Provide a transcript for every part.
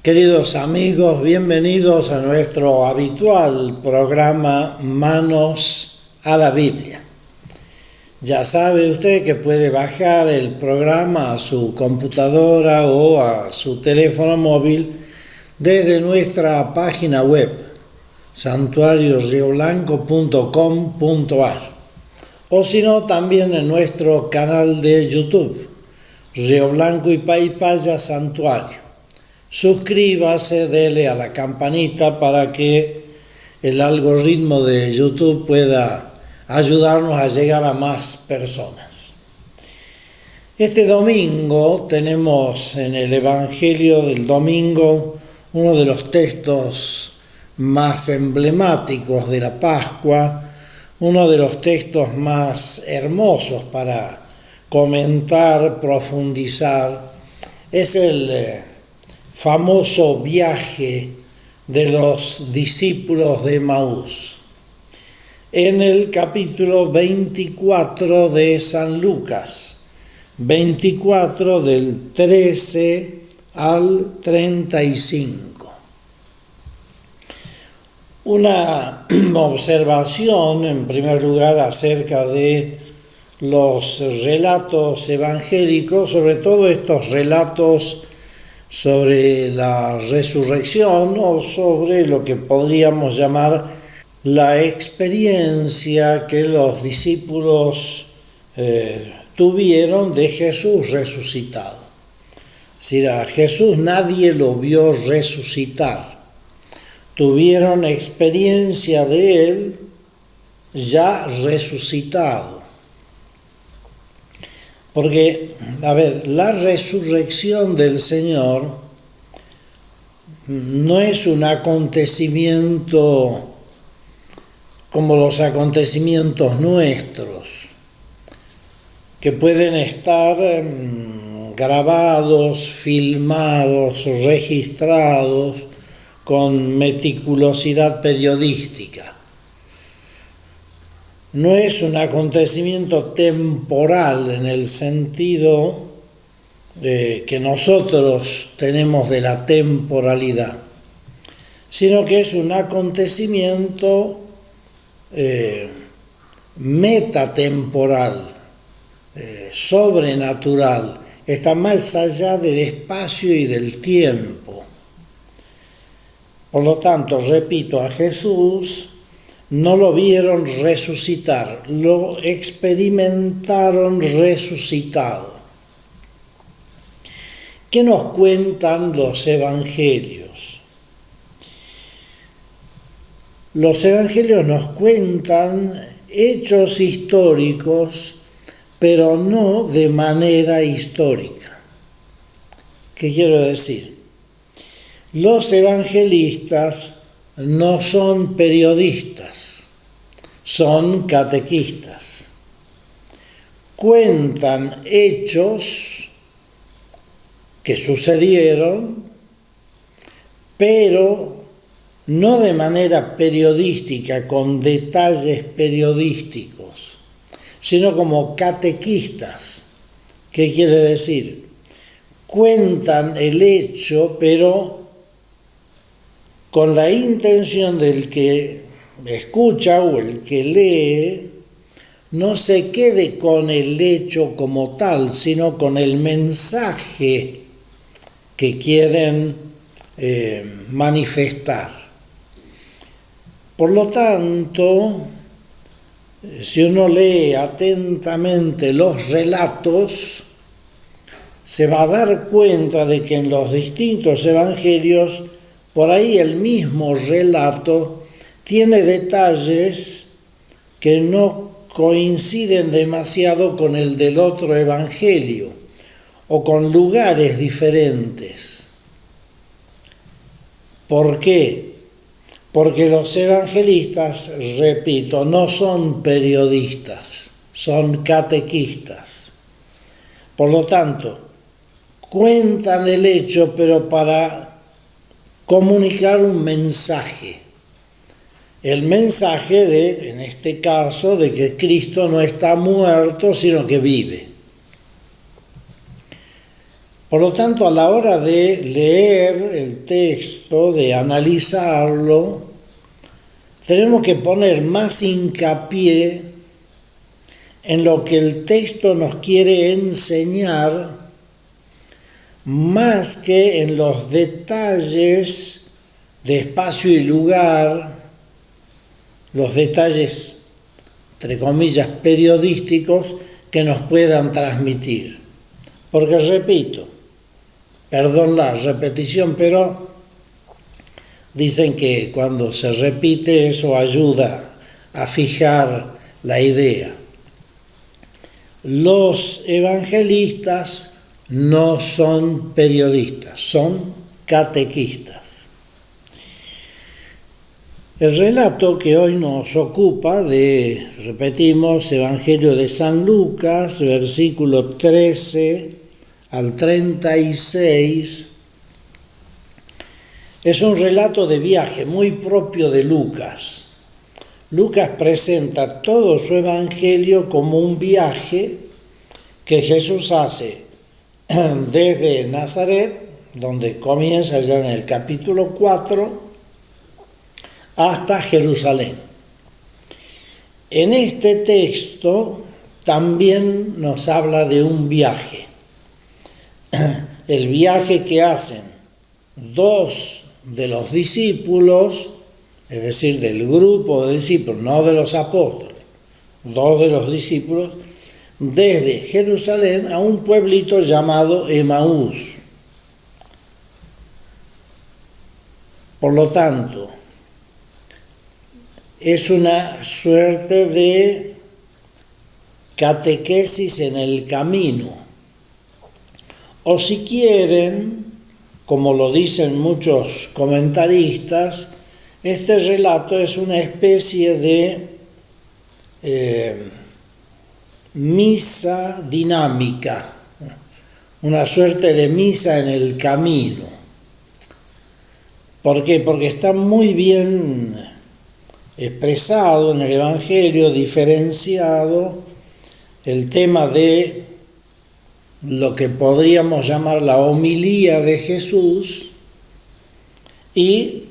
Queridos amigos, bienvenidos a nuestro habitual programa Manos a la Biblia. Ya sabe usted que puede bajar el programa a su computadora o a su teléfono móvil desde nuestra página web santuariorrioblanco.com.ar o si no también en nuestro canal de YouTube Río Blanco y Paipaya Santuario. Suscríbase, dele a la campanita para que el algoritmo de YouTube pueda ayudarnos a llegar a más personas. Este domingo tenemos en el Evangelio del domingo uno de los textos más emblemáticos de la Pascua, uno de los textos más hermosos para comentar, profundizar. Es el famoso viaje de los discípulos de Emaús. En el capítulo 24 de San Lucas, 24 del 13 al 35. Una observación, en primer lugar, acerca de los relatos evangélicos, sobre todo estos relatos sobre la resurrección o sobre lo que podríamos llamar la experiencia que los discípulos tuvieron de Jesús resucitado. Es decir, a Jesús nadie lo vio resucitar. Tuvieron experiencia de él ya resucitado. Porque, la resurrección del Señor no es un acontecimiento como los acontecimientos nuestros, que pueden estar grabados, filmados, registrados con meticulosidad periodística. No es un acontecimiento temporal en el sentido que nosotros tenemos de la temporalidad, sino que es un acontecimiento metatemporal, sobrenatural, está más allá del espacio y del tiempo. Por lo tanto, repito, a Jesús no lo vieron resucitar, lo experimentaron resucitado. ¿Qué nos cuentan los evangelios? Los evangelios nos cuentan hechos históricos, pero no de manera histórica. ¿Qué quiero decir? Los evangelistas no son periodistas, son catequistas. Cuentan hechos que sucedieron, pero no de manera periodística, con detalles periodísticos, sino como catequistas. ¿Qué quiere decir? Cuentan el hecho, pero con la intención del que escucha o el que lee, no se quede con el hecho como tal, sino con el mensaje que quieren manifestar. Por lo tanto, si uno lee atentamente los relatos, se va a dar cuenta de que en los distintos evangelios, por ahí el mismo relato tiene detalles que no coinciden demasiado con el del otro evangelio o con lugares diferentes. ¿Por qué? Porque los evangelistas, repito, no son periodistas, son catequistas. Por lo tanto, cuentan el hecho, pero para comunicar un mensaje. El mensaje en este caso, de que Cristo no está muerto, sino que vive. Por lo tanto, a la hora de leer el texto, de analizarlo, tenemos que poner más hincapié en lo que el texto nos quiere enseñar, más que en los detalles de espacio y lugar, los detalles, entre comillas, periodísticos que nos puedan transmitir. Porque repito, perdón la repetición, pero dicen que cuando se repite eso ayuda a fijar la idea. Los evangelistas no son periodistas, son catequistas. El relato que hoy nos ocupa repetimos, Evangelio de San Lucas, versículo 13 al 36, es un relato de viaje muy propio de Lucas. Lucas presenta todo su evangelio como un viaje que Jesús hace desde Nazaret, donde comienza ya en el capítulo 4, hasta Jerusalén. En este texto también nos habla de un viaje. El viaje que hacen dos de los discípulos, es decir, del grupo de discípulos, no de los apóstoles, dos de los discípulos, desde Jerusalén a un pueblito llamado Emaús. Por lo tanto, es una suerte de catequesis en el camino. O si quieren, como lo dicen muchos comentaristas, este relato es una especie de misa dinámica, una suerte de misa en el camino. ¿Por qué? Porque está muy bien expresado en el Evangelio, diferenciado el tema de lo que podríamos llamar la homilía de Jesús y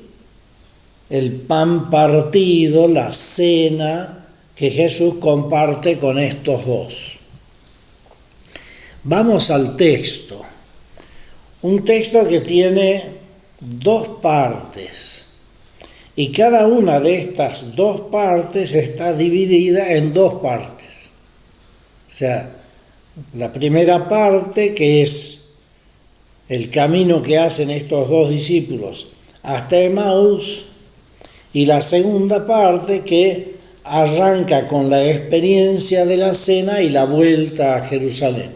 el pan partido, la cena que Jesús comparte con estos dos. Vamos al texto. Un texto que tiene dos partes y cada una de estas dos partes está dividida en dos partes. O sea, la primera parte, que es el camino que hacen estos dos discípulos hasta Emaús, y la segunda parte que arranca con la experiencia de la cena y la vuelta a Jerusalén.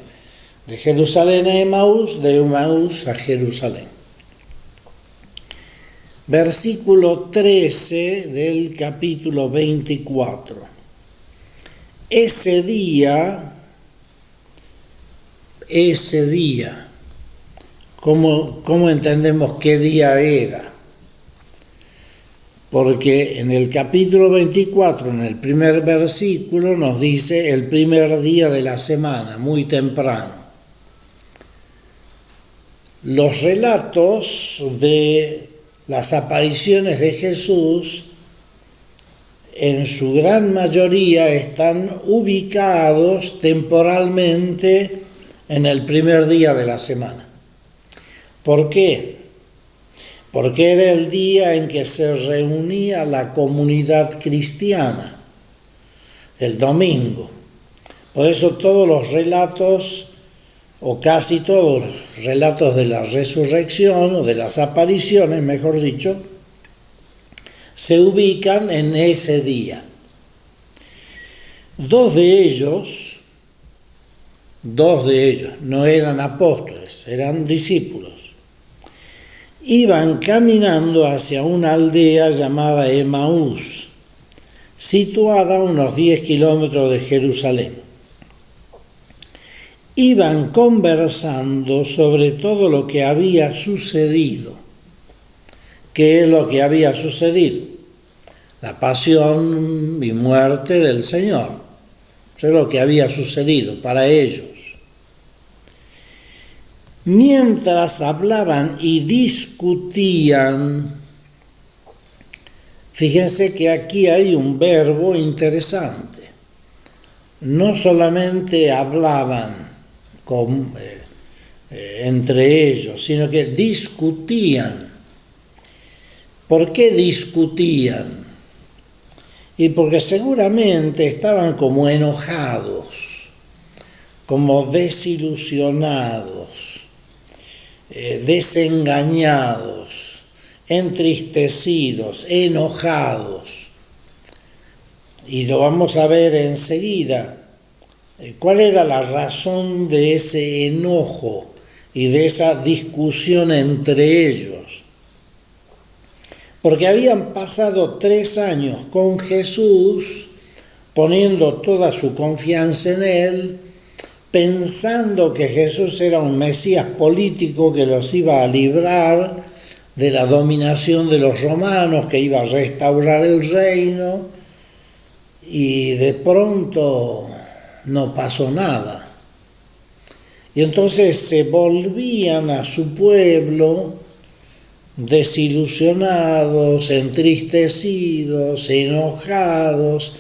De Jerusalén a Emaús, de Emaús a Jerusalén. Versículo 13 del capítulo 24. Ese día, ¿cómo entendemos qué día era? Porque en el capítulo 24, en el primer versículo, nos dice el primer día de la semana, muy temprano. Los relatos de las apariciones de Jesús, en su gran mayoría, están ubicados temporalmente en el primer día de la semana. ¿Por qué? Porque era el día en que se reunía la comunidad cristiana, el domingo. Por eso todos los relatos, o casi todos los relatos de la resurrección, o de las apariciones, mejor dicho, se ubican en ese día. Dos de ellos no eran apóstoles, eran discípulos. Iban caminando hacia una aldea llamada Emaús, situada a unos 10 kilómetros de Jerusalén. Iban conversando sobre todo lo que había sucedido. ¿Qué es lo que había sucedido? La pasión y muerte del Señor. Eso es lo que había sucedido para ellos. Mientras hablaban y discutían, fíjense que aquí hay un verbo interesante. No solamente hablaban entre ellos, sino que discutían. ¿Por qué discutían? Y porque seguramente estaban como enojados, como desilusionados, desengañados, entristecidos, enojados. Y lo vamos a ver enseguida. ¿Cuál era la razón de ese enojo y de esa discusión entre ellos? Porque habían pasado 3 años con Jesús, poniendo toda su confianza en Él, pensando que Jesús era un Mesías político que los iba a librar de la dominación de los romanos, que iba a restaurar el reino, y de pronto no pasó nada. Y entonces se volvían a su pueblo desilusionados, entristecidos, enojados,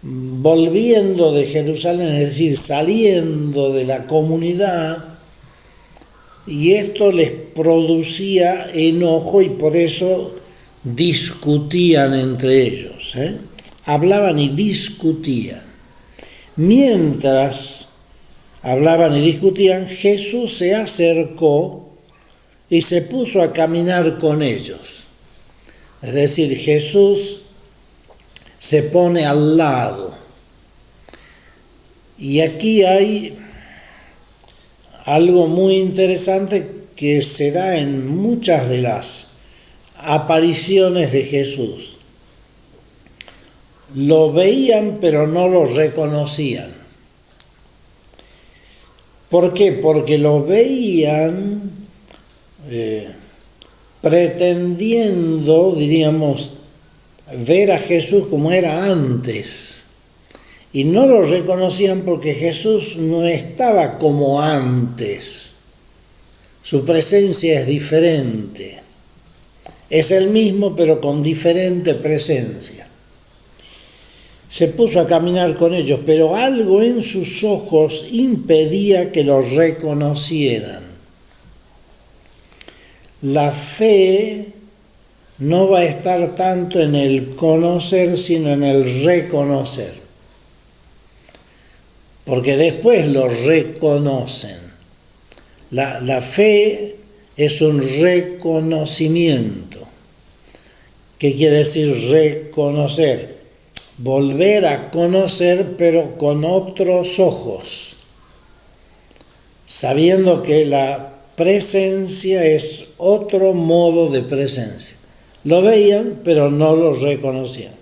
volviendo de Jerusalén, es decir, saliendo de la comunidad, y esto les producía enojo y por eso discutían entre ellos, hablaban y discutían. Mientras hablaban y discutían, Jesús se acercó y se puso a caminar con ellos. Es decir, Jesús se pone al lado. Y aquí hay algo muy interesante que se da en muchas de las apariciones de Jesús. Lo veían pero no lo reconocían. ¿Por qué? Porque lo veían pretendiendo, diríamos, ver a Jesús como era antes. Y no lo reconocían porque Jesús no estaba como antes. Su presencia es diferente. Es el mismo pero con diferente presencia. Se puso a caminar con ellos, pero algo en sus ojos impedía que los reconocieran. La fe no va a estar tanto en el conocer, sino en el reconocer. Porque después lo reconocen. La fe es un reconocimiento. ¿Qué quiere decir reconocer? Volver a conocer, pero con otros ojos, sabiendo que la presencia es otro modo de presencia. Lo veían, pero no lo reconocían.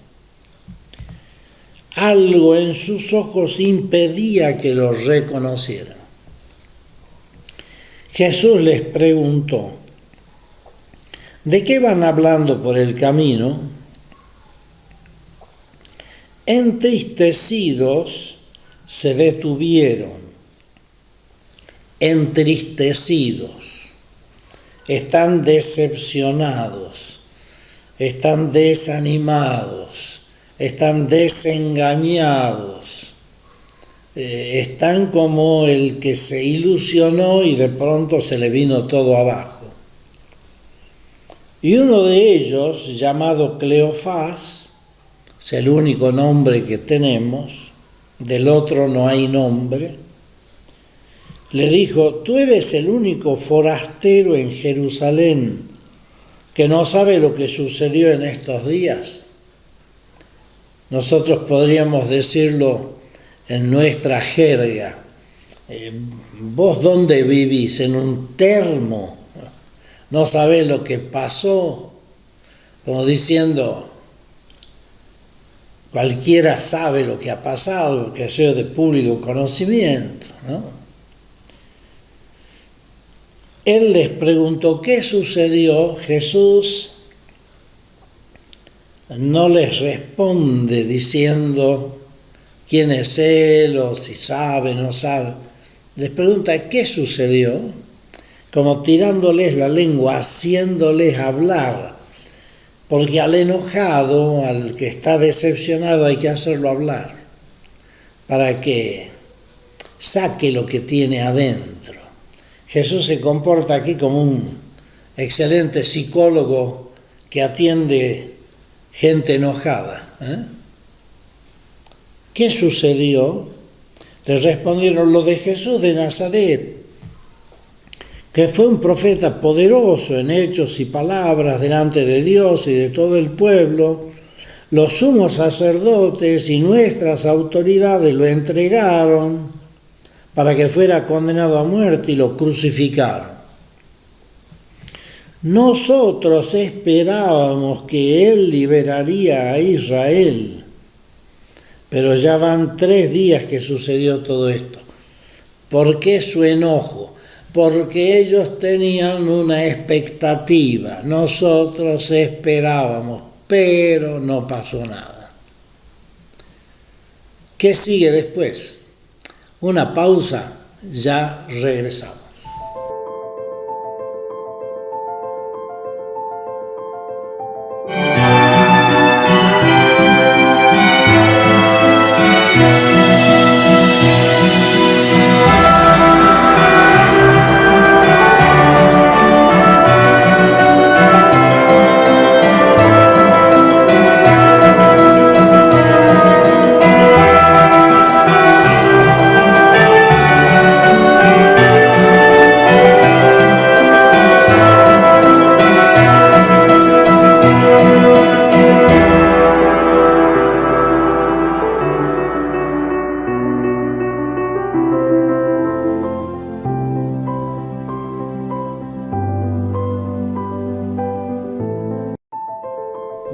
Algo en sus ojos impedía que lo reconocieran. Jesús les preguntó, ¿de qué van hablando por el camino? Entristecidos se detuvieron, entristecidos, están decepcionados, están desanimados, están desengañados, están como el que se ilusionó y de pronto se le vino todo abajo. Y uno de ellos, llamado Cleofás, es el único nombre que tenemos, del otro no hay nombre, le dijo, tú eres el único forastero en Jerusalén que no sabe lo que sucedió en estos días. Nosotros podríamos decirlo en nuestra jerga, ¿vos dónde vivís? En un termo, no sabés lo que pasó, como diciendo, cualquiera sabe lo que ha pasado, que sea de público conocimiento, ¿no? Él les preguntó qué sucedió. Jesús no les responde diciendo quién es él o si sabe o no sabe. Les pregunta qué sucedió. como tirándoles la lengua, haciéndoles hablar, porque al enojado, al que está decepcionado, hay que hacerlo hablar, para que saque lo que tiene adentro. Jesús se comporta aquí como un excelente psicólogo que atiende gente enojada. ¿Qué sucedió? Le respondieron: lo de Jesús de Nazaret, que fue un profeta poderoso en hechos y palabras delante de Dios y de todo el pueblo. Los sumos sacerdotes y nuestras autoridades lo entregaron para que fuera condenado a muerte y lo crucificaron. Nosotros esperábamos que Él liberaría a Israel, pero ya van 3 días que sucedió todo esto. ¿Por qué su enojo? Porque ellos tenían una expectativa, nosotros esperábamos, pero no pasó nada. ¿Qué sigue después? Una pausa, ya regresamos.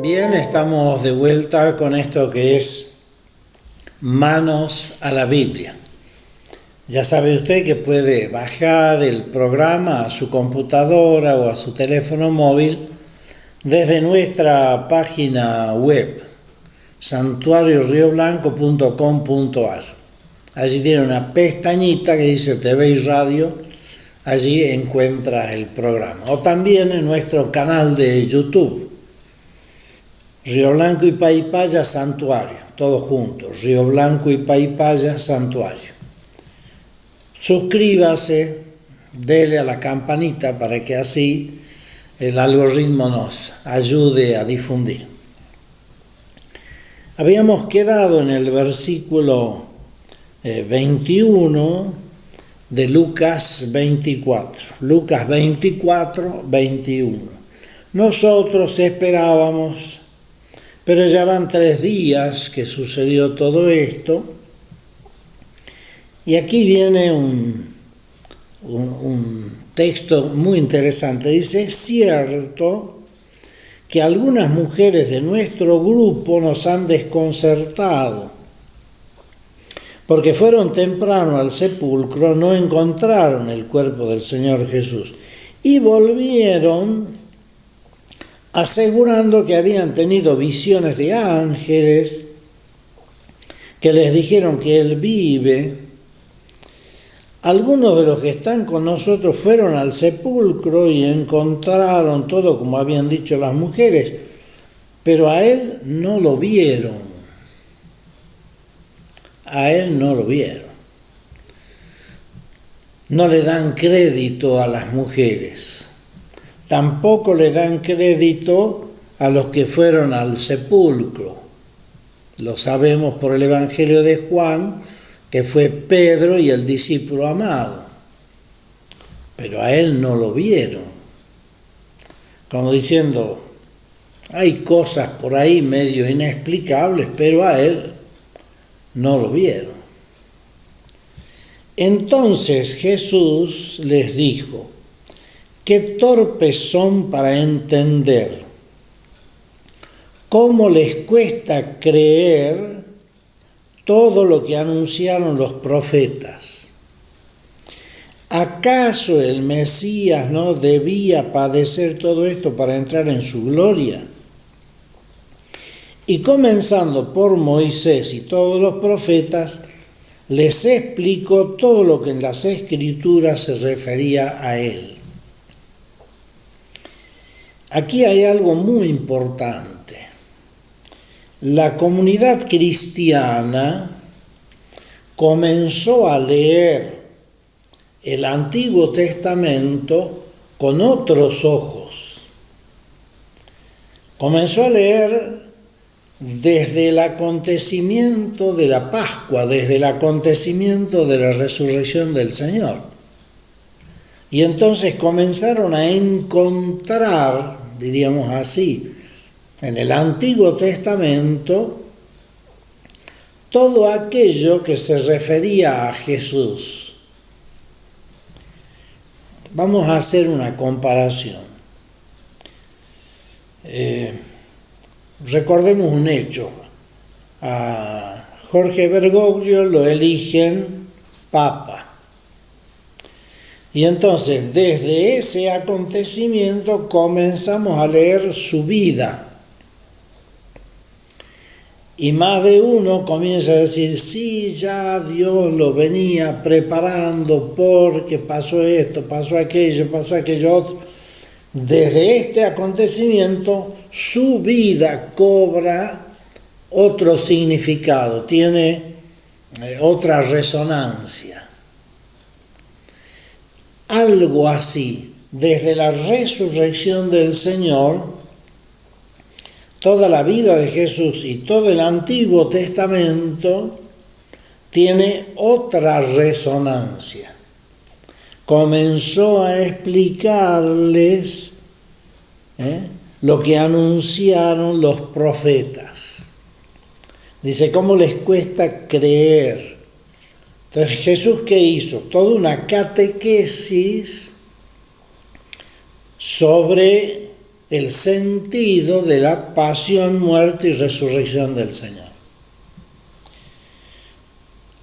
Bien, estamos de vuelta con esto que es Manos a la Biblia. Ya sabe usted que puede bajar el programa a su computadora o a su teléfono móvil desde nuestra página web, santuariorioblanco.com.ar. Allí tiene una pestañita que dice TV y Radio, allí encuentra el programa. O también en nuestro canal de YouTube, Río Blanco y Paipaya Santuario, todos juntos, Río Blanco y Paipaya Santuario. Suscríbase, dele a la campanita para que así el algoritmo nos ayude a difundir. Habíamos quedado en el versículo 21 de Lucas 24. Lucas 24, 21. Nosotros esperábamos, pero ya van 3 días que sucedió todo esto. Y aquí viene un texto muy interesante. Dice: es cierto que algunas mujeres de nuestro grupo nos han desconcertado, porque fueron temprano al sepulcro, no encontraron el cuerpo del Señor Jesús, y volvieron asegurando que habían tenido visiones de ángeles que les dijeron que Él vive. Algunos de los que están con nosotros fueron al sepulcro y encontraron todo como habían dicho las mujeres, pero a Él no lo vieron. A Él no lo vieron. No le dan crédito a las mujeres. Tampoco le dan crédito a los que fueron al sepulcro. Lo sabemos por el Evangelio de Juan, que fue Pedro y el discípulo amado. Pero a él no lo vieron. Como diciendo, hay cosas por ahí medio inexplicables, pero a él no lo vieron. Entonces Jesús les dijo: qué torpes son para entender, cómo les cuesta creer todo lo que anunciaron los profetas. ¿Acaso el Mesías no debía padecer todo esto para entrar en su gloria? Y comenzando por Moisés y todos los profetas, les explicó todo lo que en las Escrituras se refería a él. Aquí hay algo muy importante. La comunidad cristiana comenzó a leer el Antiguo Testamento con otros ojos. Comenzó a leer desde el acontecimiento de la Pascua, desde el acontecimiento de la resurrección del Señor. Y entonces comenzaron a encontrar, diríamos así, en el Antiguo Testamento todo aquello que se refería a Jesús. Vamos a hacer una comparación. Recordemos un hecho. A Jorge Bergoglio lo eligen papa. Y entonces, desde ese acontecimiento comenzamos a leer su vida. Y más de uno comienza a decir, sí, ya Dios lo venía preparando porque pasó esto, pasó aquello otro. Desde este acontecimiento, su vida cobra otro significado, tiene otra resonancia. Algo así, desde la resurrección del Señor, toda la vida de Jesús y todo el Antiguo Testamento tiene otra resonancia. Comenzó a explicarles lo que anunciaron los profetas. Dice, ¿cómo les cuesta creer? Entonces, ¿Jesús qué hizo? Toda una catequesis sobre el sentido de la pasión, muerte y resurrección del Señor.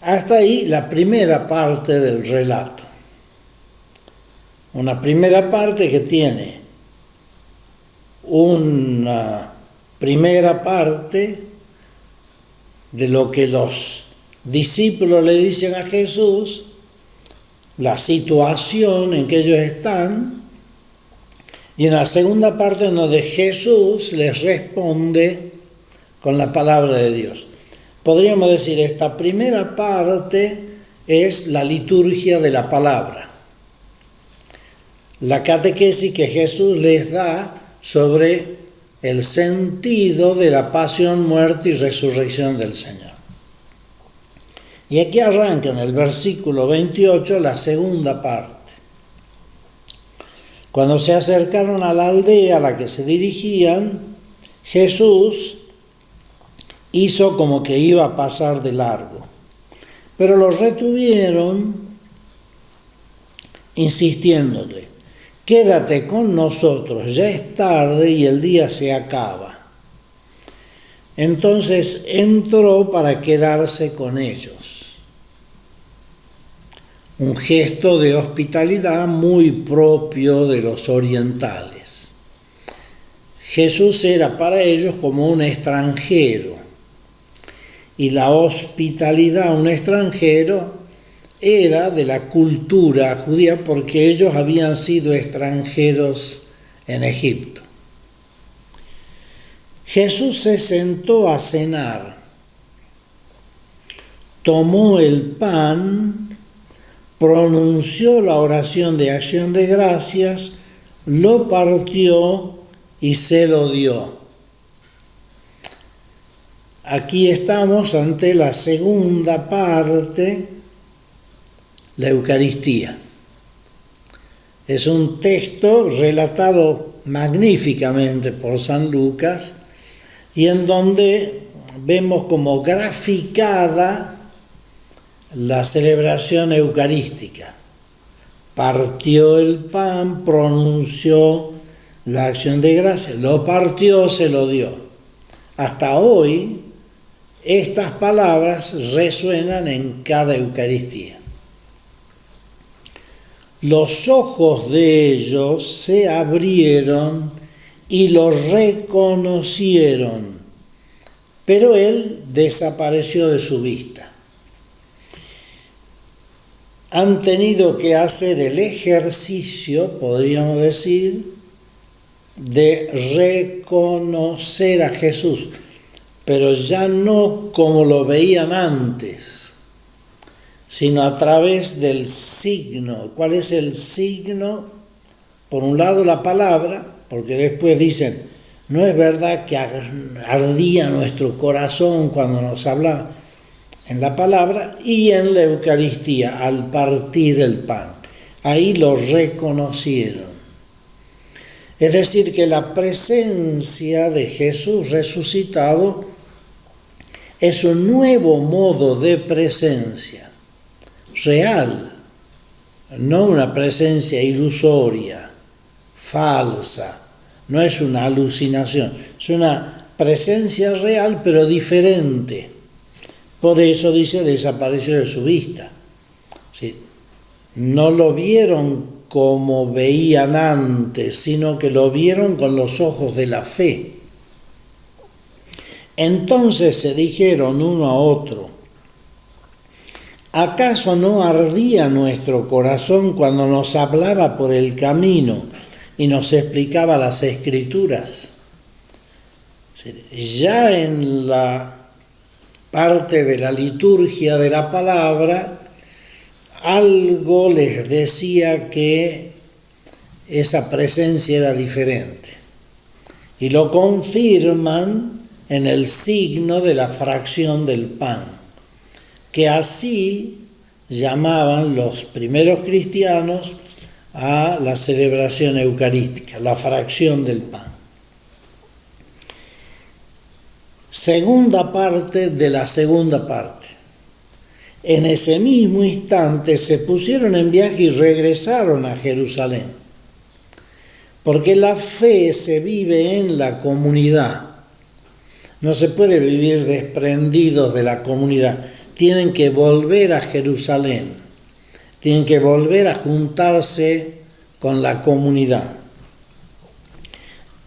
Hasta ahí la primera parte del relato. Una primera parte que tiene una primera parte de lo que los discípulos le dicen a Jesús, la situación en que ellos están, y en la segunda parte donde Jesús les responde con la palabra de Dios. Podríamos decir, esta primera parte es la liturgia de la palabra, la catequesis que Jesús les da sobre el sentido de la pasión, muerte y resurrección del Señor. Y aquí arranca en el versículo 28 la segunda parte. Cuando se acercaron a la aldea a la que se dirigían, Jesús hizo como que iba a pasar de largo, pero los retuvieron insistiéndole, quédate con nosotros, ya es tarde y el día se acaba. Entonces entró para quedarse con ellos. Un gesto de hospitalidad muy propio de los orientales. Jesús era para ellos como un extranjero, y la hospitalidad a un extranjero era de la cultura judía porque ellos habían sido extranjeros en Egipto. Jesús se sentó a cenar, tomó el pan, pronunció la oración de acción de gracias, lo partió y se lo dio. Aquí estamos ante la segunda parte, la Eucaristía. Es un texto relatado magníficamente por San Lucas y en donde vemos como graficada la celebración eucarística. Partió el pan, pronunció la acción de gracias, lo partió, se lo dio. Hasta hoy, estas palabras resuenan en cada Eucaristía. Los ojos de ellos se abrieron y lo reconocieron, pero él desapareció de su vista. Han tenido que hacer el ejercicio, podríamos decir, de reconocer a Jesús, pero ya no como lo veían antes, sino a través del signo. ¿Cuál es el signo? Por un lado la palabra, porque después dicen, no es verdad que ardía nuestro corazón cuando nos hablaba, en la palabra y en la Eucaristía, al partir el pan. Ahí lo reconocieron. Es decir, que la presencia de Jesús resucitado es un nuevo modo de presencia, real, no una presencia ilusoria, falsa, no es una alucinación, es una presencia real pero diferente. Por eso dice, desapareció de su vista. ¿Sí? No lo vieron como veían antes, sino que lo vieron con los ojos de la fe. Entonces se dijeron uno a otro, ¿acaso no ardía nuestro corazón cuando nos hablaba por el camino y nos explicaba las Escrituras? Ya en la parte de la liturgia de la palabra, algo les decía que esa presencia era diferente. Y lo confirman en el signo de la fracción del pan, que así llamaban los primeros cristianos a la celebración eucarística, la fracción del pan. Segunda parte de la segunda parte. En ese mismo instante se pusieron en viaje y regresaron a Jerusalén, porque la fe se vive en la comunidad. No se puede vivir desprendidos de la comunidad. Tienen que volver a Jerusalén, tienen que volver a juntarse con la comunidad.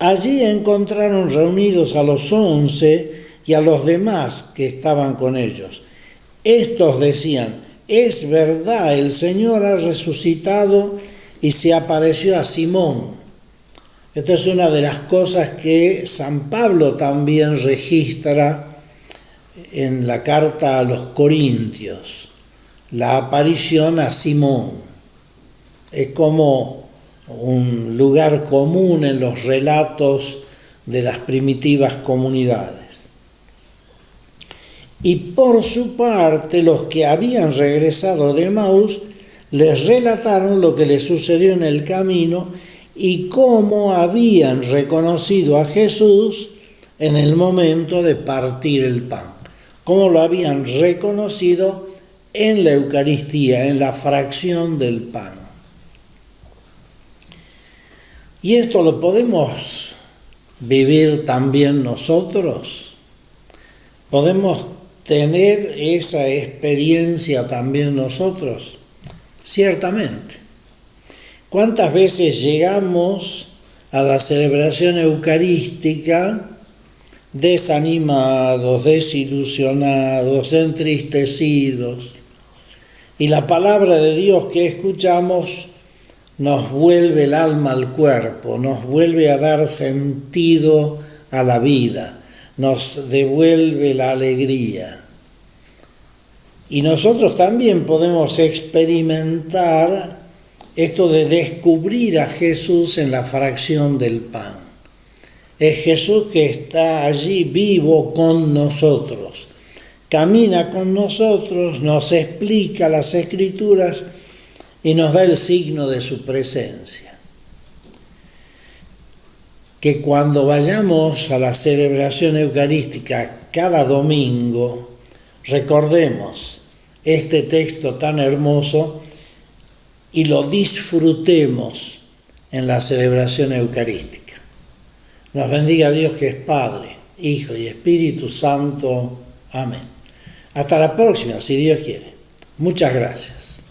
Allí encontraron reunidos a los 11 y a los demás que estaban con ellos. Estos decían, es verdad, el Señor ha resucitado y se apareció a Simón. Esta es una de las cosas que San Pablo también registra en la carta a los Corintios, la aparición a Simón. Es como un lugar común en los relatos de las primitivas comunidades. Y por su parte, los que habían regresado de Emaús les relataron lo que les sucedió en el camino y cómo habían reconocido a Jesús en el momento de partir el pan, cómo lo habían reconocido en la Eucaristía, en la fracción del pan. Y esto lo podemos vivir también nosotros. Podemos tener esa experiencia también nosotros, ciertamente. ¿Cuántas veces llegamos a la celebración eucarística desanimados, desilusionados, entristecidos? Y la palabra de Dios que escuchamos nos vuelve el alma al cuerpo, nos vuelve a dar sentido a la vida, nos devuelve la alegría. Y nosotros también podemos experimentar esto de descubrir a Jesús en la fracción del pan. Es Jesús que está allí vivo con nosotros, camina con nosotros, nos explica las Escrituras y nos da el signo de su presencia. Que cuando vayamos a la celebración eucarística cada domingo, recordemos este texto tan hermoso y lo disfrutemos en la celebración eucarística. Nos bendiga Dios que es Padre, Hijo y Espíritu Santo. Amén. Hasta la próxima, si Dios quiere. Muchas gracias.